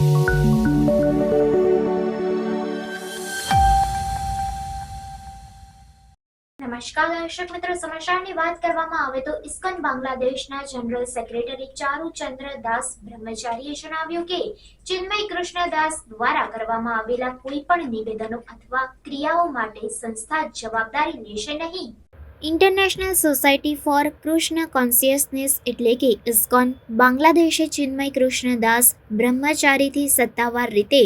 નમસ્કાર દર્શક મિત્રો, સમાચારની વાત કરવામાં આવે તો ઇસ્કોન બાંગ્લાદેશના જનરલ સેક્રેટરી ચારુચંદ્ર દાસ બ્રહ્મચારીએ જણાવ્યું કે ચિન્મય કૃષ્ણદાસ દ્વારા કરવામાં આવેલા કોઈ પણ નિવેદનો અથવા ક્રિયાઓ માટે સંસ્થા જવાબદારી લેશે નહીં. International society for Krishna consciousness એટલે કે ઇસ્કોન બાંગ્લાદેશે ચિન્મય કૃષ્ણદાસ બ્રહ્મચારીથી સત્તાવાર રીતે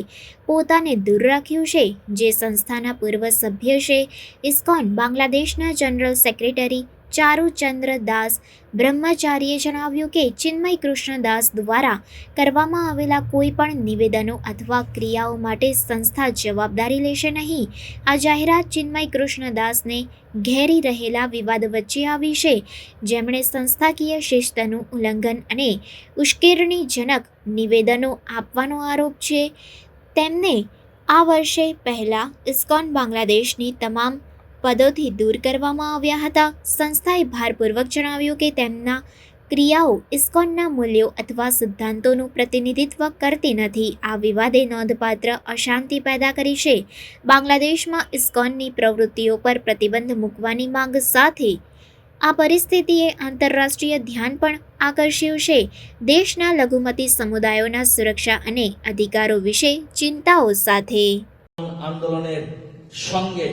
પોતાને દૂર રાખ્યું છે, જે સંસ્થાના પૂર્વ સભ્ય છે. ઇસ્કોન બાંગ્લાદેશના જનરલ સેક્રેટરી ચારુચંદ્ર દાસ બ્રહ્મચારીએ જણાવ્યું કે ચિન્મય કૃષ્ણદાસ દ્વારા કરવામાં આવેલા કોઈ પણ નિવેદનો અથવા ક્રિયાઓ માટે સંસ્થા જવાબદારી લેશે નહીં. આ જાહેરાત ચિન્મય કૃષ્ણદાસને ઘેરી રહેલા વિવાદ વચ્ચે આવી છે, જેમણે સંસ્થાકીય શિસ્તનું ઉલ્લંઘન અને ઉશ્કેરણીજનક નિવેદનો આપવાનો આરોપ છે. તેમને આ વર્ષે પહેલા ઇસ્કોન બાંગ્લાદેશની તમામ પદોથી દૂર કરવામાં આવ્યા હતા. સંસ્થાએ ભારપૂર્વક જણાવ્યું કે તેમના ક્રિયાઓ ઇસ્કોનના મૂલ્યો અથવા સિદ્ધાંતોનું પ્રતિનિધિત્વ કરતી નથી. આ વિવાદે નોંધપાત્ર અશાંતિ પેદા કરી છે. બાંગ્લાદેશમાં ઇસ્કોનની પ્રવૃત્તિઓ પર પ્રતિબંધ મૂકવાની માંગ સાથે આ પરિસ્થિતિએ આંતરરાષ્ટ્રીય ધ્યાન પણ આકર્ષ્યું છે. દેશના લઘુમતી સમુદાયોના સુરક્ષા અને અધિકારો વિશે ચિંતાઓ સાથે আন্দোলনের সঙ্গে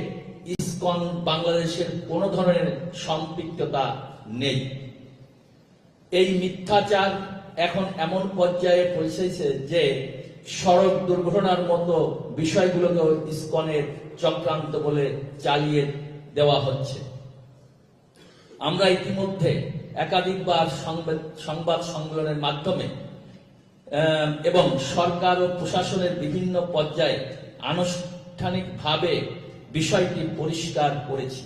ইসকন বাংলাদেশের কোনো ধরনের সম্পৃক্ততা নেই। এই মিথ্যাচার এখন এমন পর্যায়ে পৌঁছেছে যে সড়ক দুর্ঘটনার মতো বিষয়গুলোকেও ইসকনের চক্রান্ত বলে চালিয়ে দেওয়া হচ্ছে। আমরা ইতিমধ্যে একাধিকবার সংবাদ সম্মেলনের মাধ্যমে এবং সরকার ও প্রশাসনের বিভিন্ন পর্যায়ে আনুষ্ঠানিকভাবে বিষয়টি পরিষ্কার করেছি,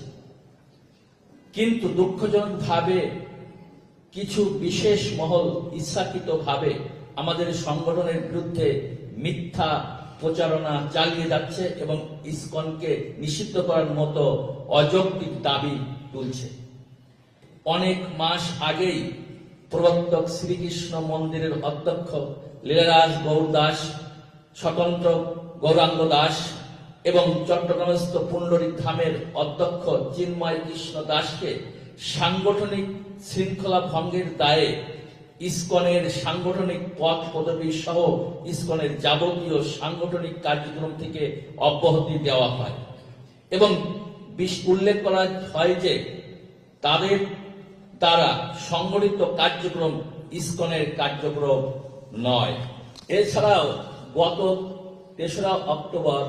কিন্তু দুঃখজনকভাবে কিছু বিশেষ মহল ইচ্ছাকৃতভাবে আমাদের সংগঠনের বিরুদ্ধে মিথ্যা প্রচারণা চালিয়ে যাচ্ছে এবং ইসকনকে নিষিদ্ধ করার মতো অযৌক্তিক দাবি তুলছে। অনেক মাস আগেই প্রবর্তক শ্রীকৃষ্ণ মন্দিরের অধ্যক্ষ লীলারাজ গৌর দাস, স্বতন্ত্র গৌরাঙ্গ দাস এবং চট্টগ্রামস্থ পুণ্ডরিক ধামের অধ্যক্ষ চিন্ময় কৃষ্ণ দাসকে সাংগঠনিক শৃঙ্খলা ভঙ্গের দায়ে ইসকনের সাংগঠনিক পদ পদবী সহ ইসকনের যাবতীয় সাংগঠনিক কার্যক্রম থেকে অব্যাহতি দেওয়া হয় এবং উল্লেখ করা হয় যে তাদের দ্বারা সংগঠিত কার্যক্রম ইসকনের কার্যক্রম নয়। এছাড়াও গত ৩রা অক্টোবর